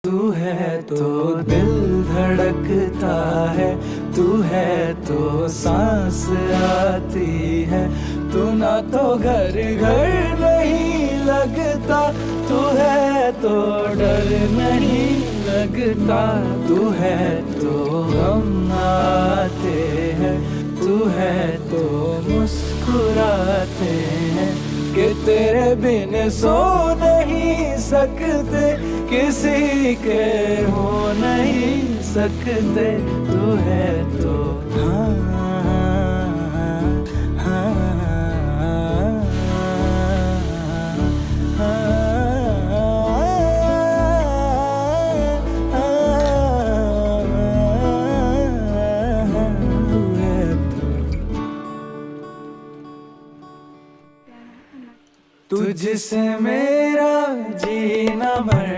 तू है तो दिल धड़कता है, तू है तो सांस आती है, तू ना तो घर घर नहीं लगता, तू है तो डर नहीं लगता, तू है तो हम आते हैं, तू है तो मुस्कुराते हैं कि तेरे बिन सो नहीं सकते, किसी के हो नहीं सकते, तू है तो हाँ हाँ तुझसे मेरा जीना मरना